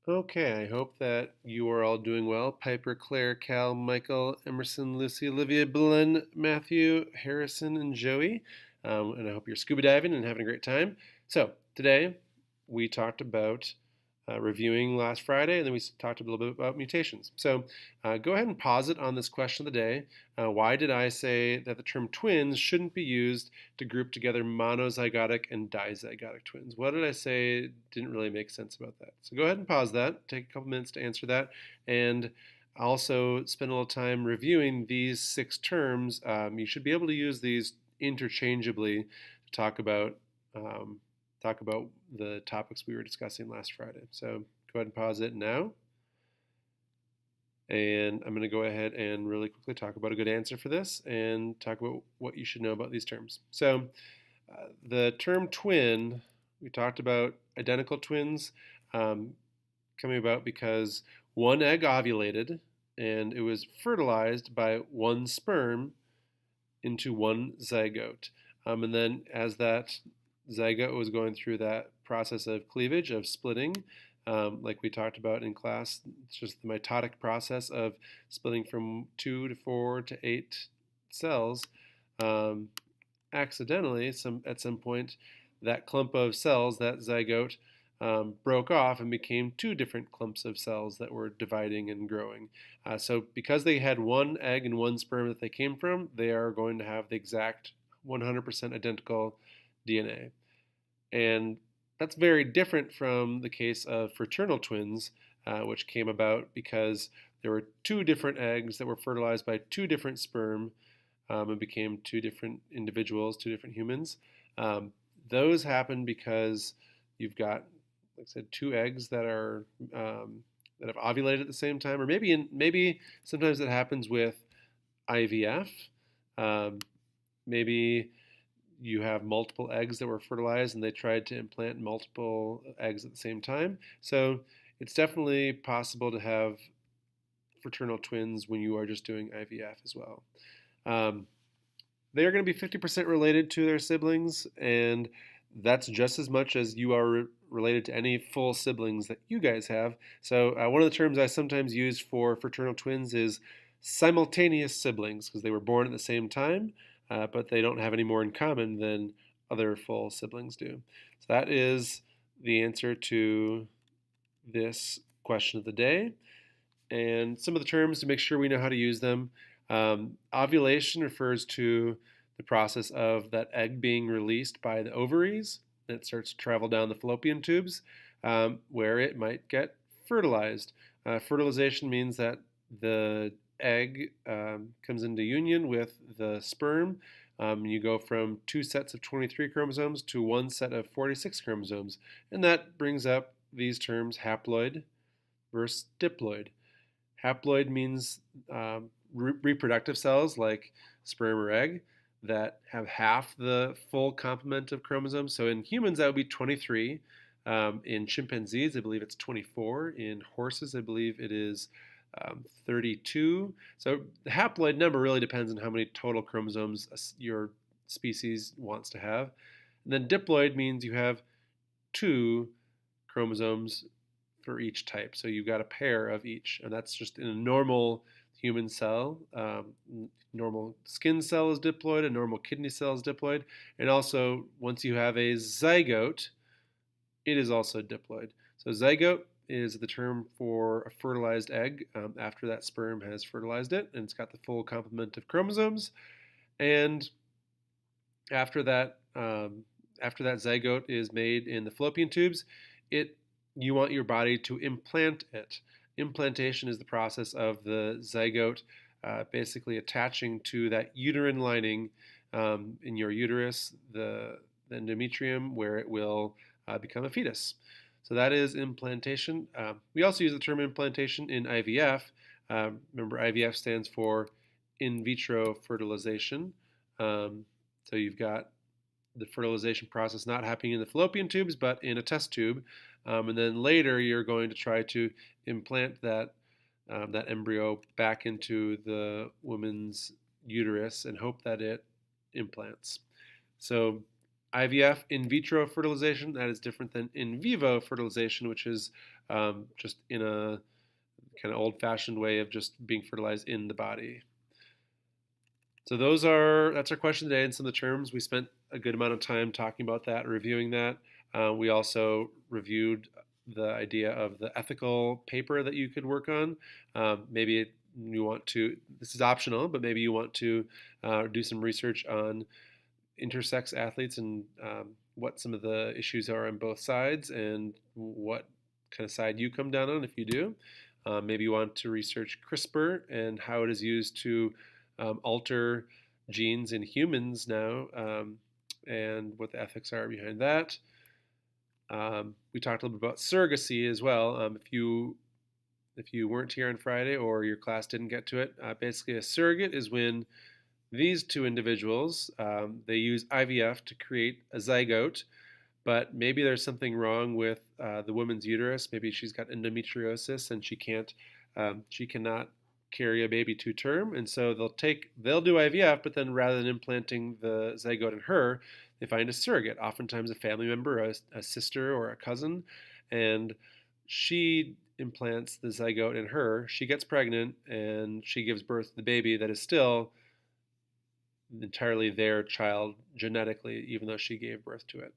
Okay, I hope that you are all doing well. Piper, Claire, Cal, Michael, Emerson, Lucy, Olivia, Belen, Matthew, Harrison, and Joey. And I hope you're scuba diving and having a great time. So, today we talked about reviewing last Friday, and then we talked a little bit about mutations. So, go ahead and pause it on this question of the day. Why did I say that the term twins shouldn't be used to group together monozygotic and dizygotic twins? What did I say didn't really make sense about that? So, go ahead and pause that, take a couple minutes to answer that, and also spend a little time reviewing these 6 terms. You should be able to use these interchangeably to um, talk about the topics we were discussing last Friday. So go ahead and pause it now. And I'm going to go ahead and really quickly talk about a good answer for this and talk about what you should know about these terms. So the term twin, we talked about identical twins coming about because one egg ovulated and it was fertilized by one sperm into one zygote. And then as that zygote was going through that process of cleavage, of splitting, like we talked about in class, it's just the mitotic process of splitting from 2 to 4 to 8 cells. Accidentally, at some point, that clump of cells, that zygote, broke off and became 2 different clumps of cells that were dividing and growing. So because they had one egg and one sperm that they came from, they are going to have the exact 100% identical DNA. And that's very different from the case of fraternal twins, which came about because there were 2 different eggs that were fertilized by 2 different sperm and became 2 different individuals, 2 different humans. Those happen because you've got, like I said, 2 eggs that are that have ovulated at the same time, or maybe sometimes it happens with IVF. Um, Maybe you have multiple eggs that were fertilized and they tried to implant multiple eggs at the same time. So it's definitely possible to have fraternal twins when you are just doing IVF as well. Um, they are going to be 50% related to their siblings, and that's just as much as you are related to any full siblings that you guys have. So, one of the terms I sometimes use for fraternal twins is simultaneous siblings because they were born at the same time, but they don't have any more in common than other full siblings do. So, that is the answer to this question of the day. And some of the terms to make sure we know how to use them. Ovulation refers to the process of that egg being released by the ovaries. It starts to travel down the fallopian tubes where it might get fertilized. Fertilization means that the egg comes into union with the sperm. You go from 2 sets of 23 chromosomes to 1 set of 46 chromosomes. And that brings up these terms haploid versus diploid. Haploid means reproductive cells like sperm or egg that have half the full complement of chromosomes. So in humans, that would be 23. In chimpanzees, I believe it's 24. In horses, I believe it is 32. So the haploid number really depends on how many total chromosomes your species wants to have. And then diploid means you have 2 chromosomes for each type. So you've got a pair of each, and that's just in a normal human cell. Normal skin cell is diploid, a normal kidney cell is diploid, and also once you have a zygote, it is also diploid. So zygote is the term for a fertilized egg after that sperm has fertilized it, and it's got the full complement of chromosomes. And after that, zygote is made in the fallopian tubes, you want your body to implant it. Implantation is the process of the zygote basically attaching to that uterine lining in your uterus, the endometrium, where it will become a fetus. So that is implantation. We also use the term implantation in IVF. Remember, IVF stands for in vitro fertilization. So you've got the fertilization process not happening in the fallopian tubes, but in a test tube. And then later you're going to try to implant that embryo back into the woman's uterus and hope that it implants. So IVF, in vitro fertilization, that is different than in vivo fertilization, which is just in a kind of old-fashioned way of just being fertilized in the body. So that's our question today, and some of the terms. We spent a good amount of time talking about that and reviewing that. We also reviewed the idea of the ethical paper that you could work on. Maybe you want to, this is optional, but maybe you want to do some research on intersex athletes and what some of the issues are on both sides and what kind of side you come down on if you do. Maybe you want to research CRISPR and how it is used to alter genes in humans now, and what the ethics are behind that. We talked a little bit about surrogacy as well. If you weren't here on Friday or your class didn't get to it, basically a surrogate is when these two individuals they use IVF to create a zygote, but maybe there's something wrong with the woman's uterus. Maybe she's got endometriosis and she cannot carry a baby to term, and so they'll do IVF, but then rather than implanting the zygote in her, they find a surrogate, oftentimes a family member, a sister or a cousin, and she implants the zygote in her. She gets pregnant and she gives birth to the baby that is still entirely their child genetically, even though she gave birth to it.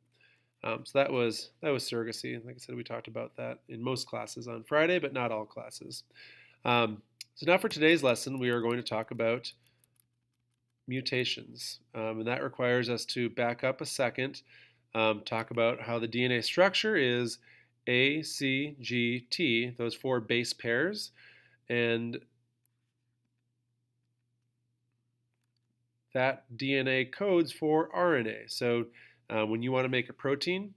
So that was surrogacy. Like I said, we talked about that in most classes on Friday, but not all classes. So now for today's lesson, we are going to talk about mutations. And that requires us to back up a second, talk about how the DNA structure is A, C, G, T, those 4 base pairs, and that DNA codes for RNA. So when you want to make a protein,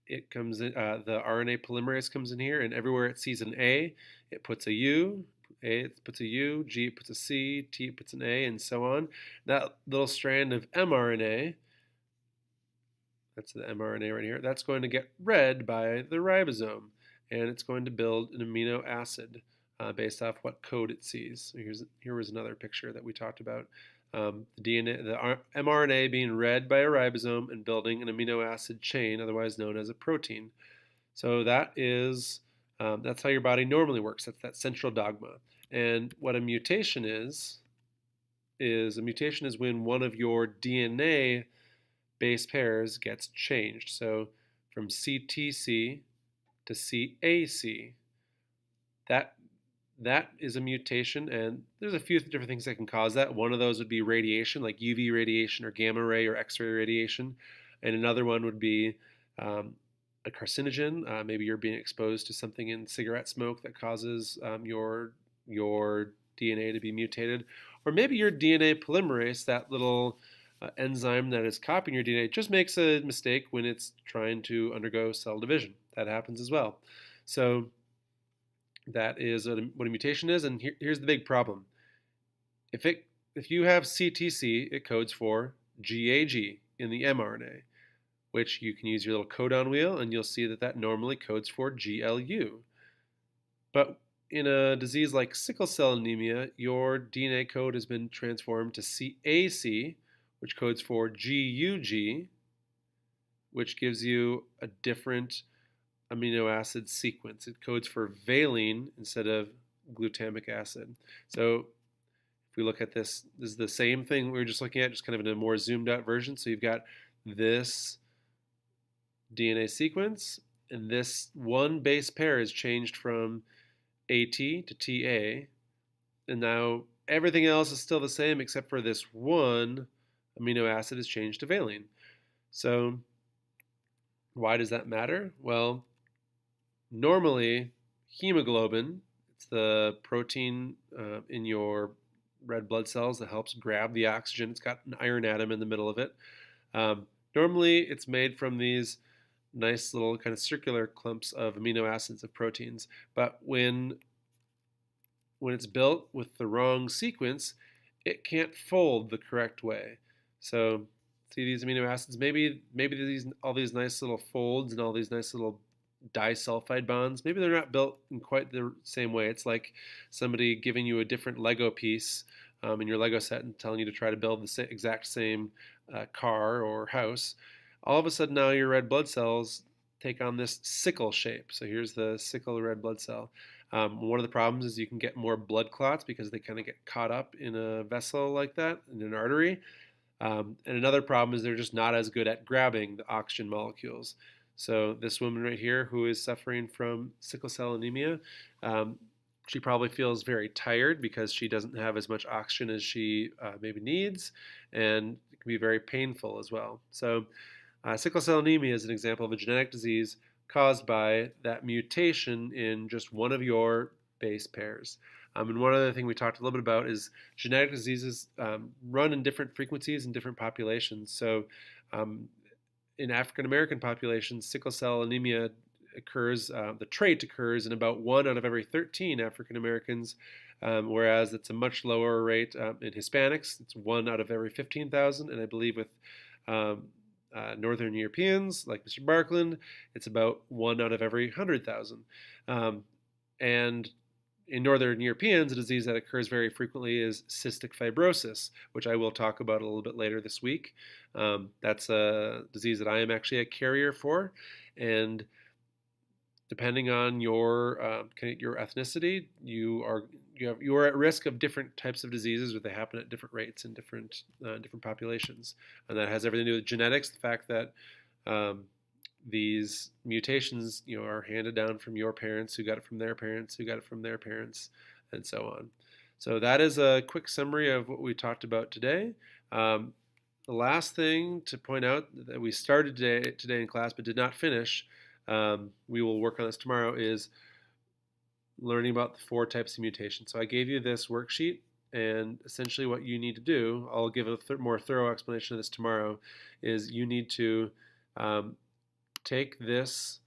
it comes in, the RNA polymerase comes in here, and everywhere it sees an A, it puts a U, A it puts a U, G it puts a C, T it puts an A, and so on. That little strand of mRNA, that's the mRNA right here, that's going to get read by the ribosome, and it's going to build an amino acid based off what code it sees. So here was another picture that we talked about. The mRNA being read by a ribosome and building an amino acid chain, otherwise known as a protein. So that's how your body normally works. That's that central dogma. And what a mutation is when one of your DNA base pairs gets changed. So from CTC to CAC, that is a mutation, and there's a few different things that can cause that. One of those would be radiation, like UV radiation or gamma ray or X-ray radiation, and another one would be a carcinogen. Maybe you're being exposed to something in cigarette smoke that causes your DNA to be mutated, or maybe your DNA polymerase, that little enzyme that is copying your DNA, just makes a mistake when it's trying to undergo cell division. That happens as well. So that is what a mutation is, and here's the big problem. If you have CTC, it codes for GAG in the mRNA, which you can use your little codon wheel, and you'll see that normally codes for GLU. But in a disease like sickle cell anemia, your DNA code has been transformed to CAC, which codes for GUG, which gives you a different amino acid sequence. It codes for valine instead of glutamic acid. So if we look at this is the same thing we were just looking at, just kind of in a more zoomed out version. So you've got this DNA sequence, and this one base pair is changed from AT to TA, and now everything else is still the same except for this one amino acid is changed to valine. So why does that matter? Well, normally hemoglobin, it's the protein in your red blood cells that helps grab the oxygen. It's got an iron atom in the middle of it. Normally it's made from these nice little kind of circular clumps of amino acids of proteins, but when it's built with the wrong sequence, it can't fold the correct way. So see these amino acids, maybe all these nice little folds and all these nice little disulfide bonds, maybe they're not built in quite the same way. It's like somebody giving you a different Lego piece in your Lego set and telling you to try to build the exact same car or house, all of a sudden now your red blood cells take on this sickle shape. So here's the sickle red blood cell. One of the problems is you can get more blood clots because they kind of get caught up in a vessel like that, in an artery. And another problem is they're just not as good at grabbing the oxygen molecules. So this woman right here who is suffering from sickle cell anemia, she probably feels very tired because she doesn't have as much oxygen as she maybe needs, and it can be very painful as well. So sickle cell anemia is an example of a genetic disease caused by that mutation in just one of your base pairs. And one other thing we talked a little bit about is genetic diseases run in different frequencies in different populations. So um, in African American populations, sickle cell anemia occurs, the trait occurs in about 1 out of every 13 African Americans, whereas it's a much lower rate in Hispanics. It's 1 out of every 15,000, and I believe with um, Northern Europeans, like Mr. Barkland, it's about 1 out of every 100,000. And in Northern Europeans, a disease that occurs very frequently is cystic fibrosis, which I will talk about a little bit later this week. That's a disease that I am actually a carrier for, and depending on your your ethnicity, you are at risk of different types of diseases, but they happen at different rates in different populations, and that has everything to do with genetics. The fact that these mutations, are handed down from your parents, who got it from their parents, who got it from their parents, and so on. So that is a quick summary of what we talked about today. The last thing to point out that we started today in class but did not finish, we will work on this tomorrow, is learning about the 4 types of mutations. So I gave you this worksheet, and essentially what you need to do, I'll give a more thorough explanation of this tomorrow, is you need to take this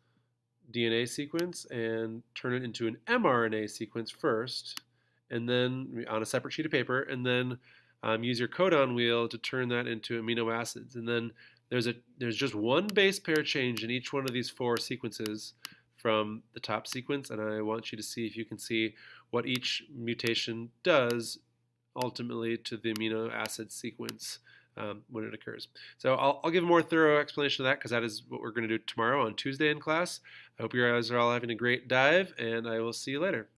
DNA sequence and turn it into an mRNA sequence first, and then on a separate sheet of paper, and then use your codon wheel to turn that into amino acids. And then there's just one base pair change in each one of these 4 sequences from the top sequence, and I want you to see if you can see what each mutation does ultimately to the amino acid sequence when it occurs. So I'll give a more thorough explanation of that, because that is what we're going to do tomorrow on Tuesday in class. I hope you guys are all having a great dive, and I will see you later.